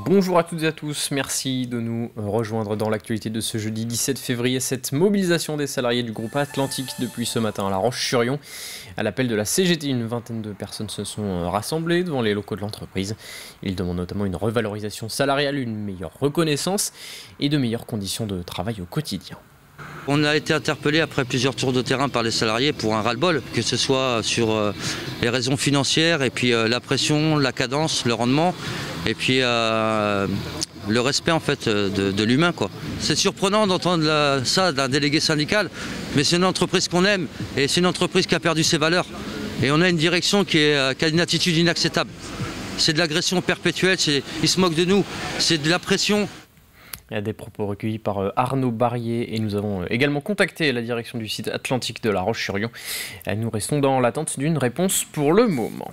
Bonjour à toutes et à tous, merci de nous rejoindre dans l'actualité de ce jeudi 17 février. Cette mobilisation des salariés du groupe Atlantique depuis ce matin à La Roche-sur-Yon. À l'appel de la CGT, une vingtaine de personnes se sont rassemblées devant les locaux de l'entreprise. Ils demandent notamment une revalorisation salariale, une meilleure reconnaissance et de meilleures conditions de travail au quotidien. On a été interpellé après plusieurs tours de terrain par les salariés pour un ras-le-bol, que ce soit sur les raisons financières et puis la pression, la cadence, le rendement et puis le respect en fait de l'humain, quoi. C'est surprenant d'entendre ça d'un délégué syndical, mais c'est une entreprise qu'on aime et c'est une entreprise qui a perdu ses valeurs. Et on a une direction qui a une attitude inacceptable. C'est de l'agression perpétuelle, ils se moquent de nous, c'est de la pression. Il y a des propos recueillis par Arnaud Barrier et nous avons également contacté la direction du site Atlantique de La Roche-sur-Yon. Nous restons dans l'attente d'une réponse pour le moment.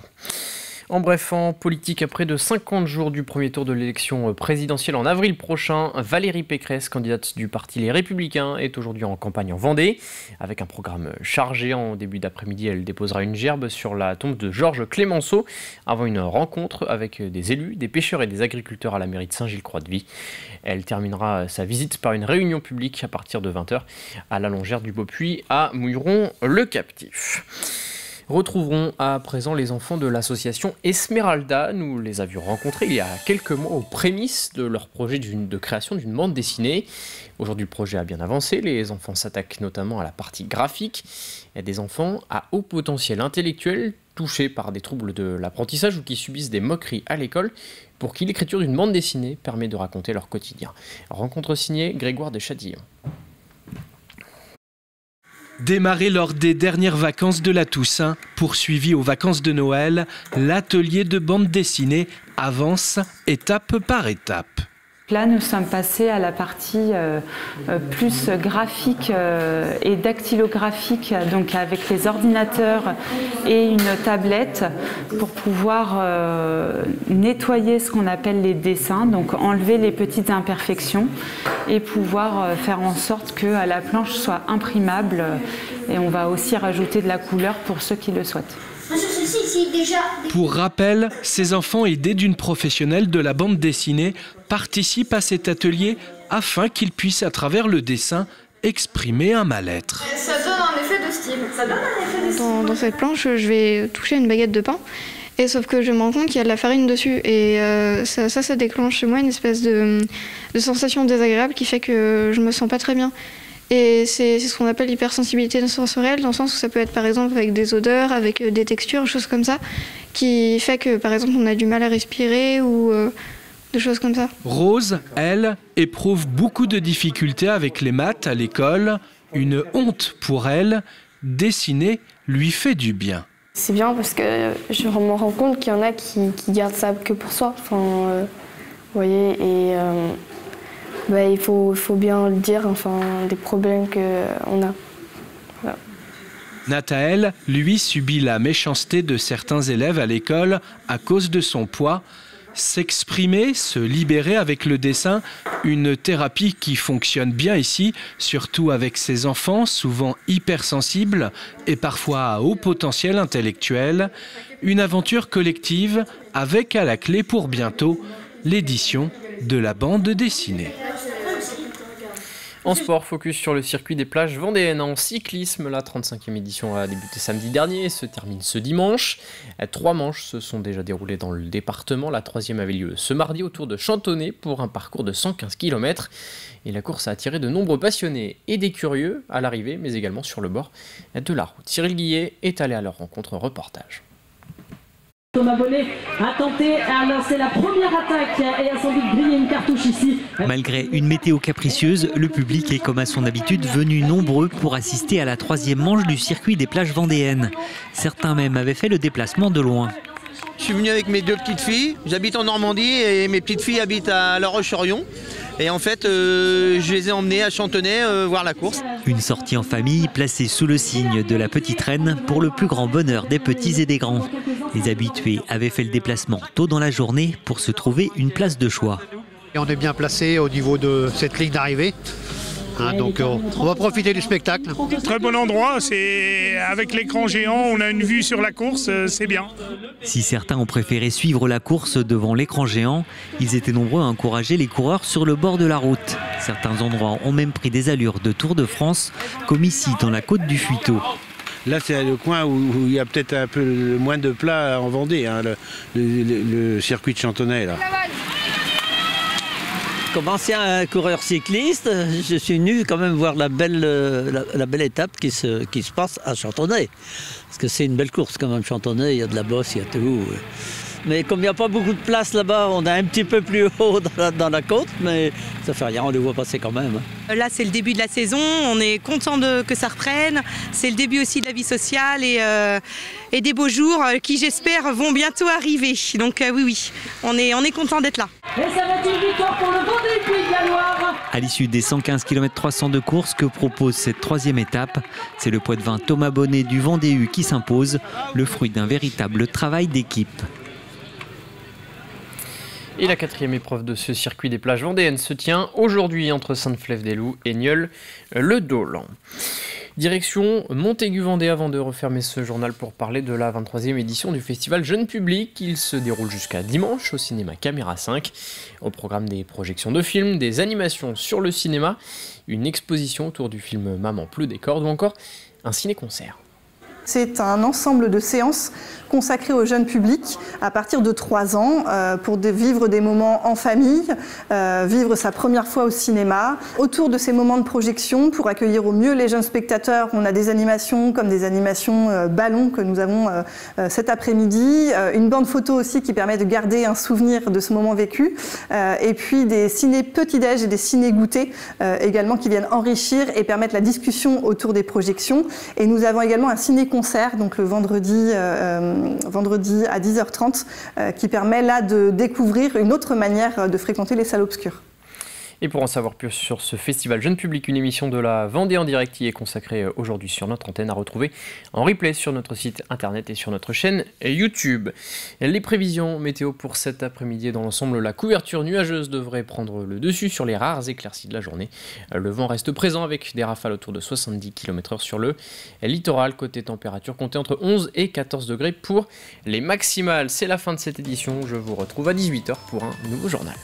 En bref, en politique, à près de 50 jours du premier tour de l'élection présidentielle en avril prochain, Valérie Pécresse, candidate du parti Les Républicains, est aujourd'hui en campagne en Vendée. Avec un programme chargé, en début d'après-midi, elle déposera une gerbe sur la tombe de Georges Clémenceau avant une rencontre avec des élus, des pêcheurs et des agriculteurs à la mairie de Saint-Gilles-Croix-de-Vie. Elle terminera sa visite par une réunion publique à partir de 20h à la longère du Beaupuy à Mouilleron-le-Captif. Retrouverons à présent les enfants de l'association Esmeralda. Nous les avions rencontrés il y a quelques mois aux prémices de leur projet de création d'une bande dessinée. Aujourd'hui, le projet a bien avancé. Les enfants s'attaquent notamment à la partie graphique. Il y a des enfants à haut potentiel intellectuel, touchés par des troubles de l'apprentissage ou qui subissent des moqueries à l'école, pour qui l'écriture d'une bande dessinée permet de raconter leur quotidien. Rencontre signée Grégoire Deschadillon. Démarré lors des dernières vacances de la Toussaint, poursuivi aux vacances de Noël, l'atelier de bande dessinée avance étape par étape. Là, nous sommes passés à la partie plus graphique et dactylographique, donc avec les ordinateurs et une tablette pour pouvoir nettoyer ce qu'on appelle les dessins, donc enlever les petites imperfections et pouvoir faire en sorte que la planche soit imprimable. Et on va aussi rajouter de la couleur pour ceux qui le souhaitent. Pour rappel, ces enfants aidés d'une professionnelle de la bande dessinée participent à cet atelier afin qu'ils puissent, à travers le dessin, exprimer un mal-être. Ça donne un effet de style. Ça donne un effet de style. Dans cette planche, je vais toucher une baguette de pain, et sauf que je me rends compte qu'il y a de la farine dessus. Et ça déclenche chez moi une espèce de sensation désagréable qui fait que je me sens pas très bien. Et c'est ce qu'on appelle l'hypersensibilité sensorielle, dans le sens où ça peut être par exemple avec des odeurs, avec des textures, choses comme ça, qui fait que par exemple on a du mal à respirer ou des choses comme ça. Rose, elle, éprouve beaucoup de difficultés avec les maths à l'école. Une honte pour elle, dessiner lui fait du bien. C'est bien parce que je me rends compte qu'il y en a qui gardent ça que pour soi. Enfin, vous voyez, et il faut bien le dire, enfin, des problèmes qu'on a. Voilà. Nathaël, lui, subit la méchanceté de certains élèves à l'école à cause de son poids. S'exprimer, se libérer avec le dessin, une thérapie qui fonctionne bien ici, surtout avec ces enfants souvent hypersensibles et parfois à haut potentiel intellectuel. Une aventure collective avec à la clé pour bientôt l'édition de la bande dessinée. En sport, focus sur le circuit des plages vendéennes. En cyclisme, la 35e édition a débuté samedi dernier et se termine ce dimanche. 3 manches se sont déjà déroulées dans le département. La 3e avait lieu ce mardi autour de Chantonnay pour un parcours de 115 km. Et la course a attiré de nombreux passionnés et des curieux à l'arrivée, mais également sur le bord de la route. Cyril Guillet est allé à leur rencontre. Reportage. Thomas Bonnet a tenté à lancer la première attaque et a sans doute grillé une cartouche ici. Malgré une météo capricieuse, le public est comme à son habitude venu nombreux pour assister à la 3e manche du circuit des plages vendéennes. Certains même avaient fait le déplacement de loin. Je suis venu avec mes 2 petites filles, j'habite en Normandie et mes petites filles habitent à La Roche-sur-Yon. Et en fait, je les ai emmenées à Chantonnay voir la course. Une sortie en famille placée sous le signe de la petite reine pour le plus grand bonheur des petits et des grands. Les habitués avaient fait le déplacement tôt dans la journée pour se trouver une place de choix. Et on est bien placé au niveau de cette ligne d'arrivée hein, donc on va profiter du spectacle. Très bon endroit, c'est avec l'écran géant, on a une vue sur la course, c'est bien. Si certains ont préféré suivre la course devant l'écran géant, ils étaient nombreux à encourager les coureurs sur le bord de la route. Certains endroits ont même pris des allures de Tour de France, comme ici dans la côte du Fuiteau. Là, c'est le coin où il y a peut-être un peu moins de plats en Vendée, hein, le circuit de Chantonnay. Là. Comme ancien coureur cycliste, je suis venu quand même voir la belle étape qui se passe à Chantonnay. Parce que c'est une belle course quand même, Chantonnay, il y a de la bosse, il y a tout. Mais comme il n'y a pas beaucoup de place là-bas, on est un petit peu plus haut dans la côte, mais ça fait rien, on les voit passer quand même. Là, c'est le début de la saison, on est content que ça reprenne. C'est le début aussi de la vie sociale et des beaux jours qui, j'espère, vont bientôt arriver. Donc oui, on est content d'être là. Et ça va être une victoire pour le Vendée Pays de la Loire. À l'issue des 115 km 300 de course que propose cette troisième étape, c'est le Poitevin Thomas Bonnet du Vendée qui s'impose, le fruit d'un véritable travail d'équipe. Et la quatrième épreuve de ce circuit des plages vendéennes se tient aujourd'hui entre Sainte-Flève-des-Loups et Nieul-le-Dolan. Direction Montaigu-Vendée avant de refermer ce journal pour parler de la 23e édition du festival Jeune Public. Il se déroule jusqu'à dimanche au cinéma Caméra 5. Au programme des projections de films, des animations sur le cinéma, une exposition autour du film Maman pleut des cordes ou encore un ciné-concert. C'est un ensemble de séances consacrées au jeune public à partir de 3 ans pour vivre des moments en famille, vivre sa première fois au cinéma. Autour de ces moments de projection, pour accueillir au mieux les jeunes spectateurs, on a des animations comme des animations ballons que nous avons cet après-midi, une bande photo aussi qui permet de garder un souvenir de ce moment vécu, et puis des ciné petit-déj et des ciné goûters également qui viennent enrichir et permettre la discussion autour des projections. Et nous avons également un ciné-concert, donc le vendredi à 10h30, qui permet là de découvrir une autre manière de fréquenter les salles obscures. Et pour en savoir plus sur ce festival Jeune Public, une émission de la Vendée en direct y est consacrée aujourd'hui sur notre antenne, à retrouver en replay sur notre site internet et sur notre chaîne YouTube. Les prévisions météo pour cet après-midi, dans l'ensemble, la couverture nuageuse devrait prendre le dessus sur les rares éclaircies de la journée. Le vent reste présent avec des rafales autour de 70 km/h sur le littoral. Côté température, comptez entre 11 et 14 degrés pour les maximales. C'est la fin de cette édition, je vous retrouve à 18h pour un nouveau journal.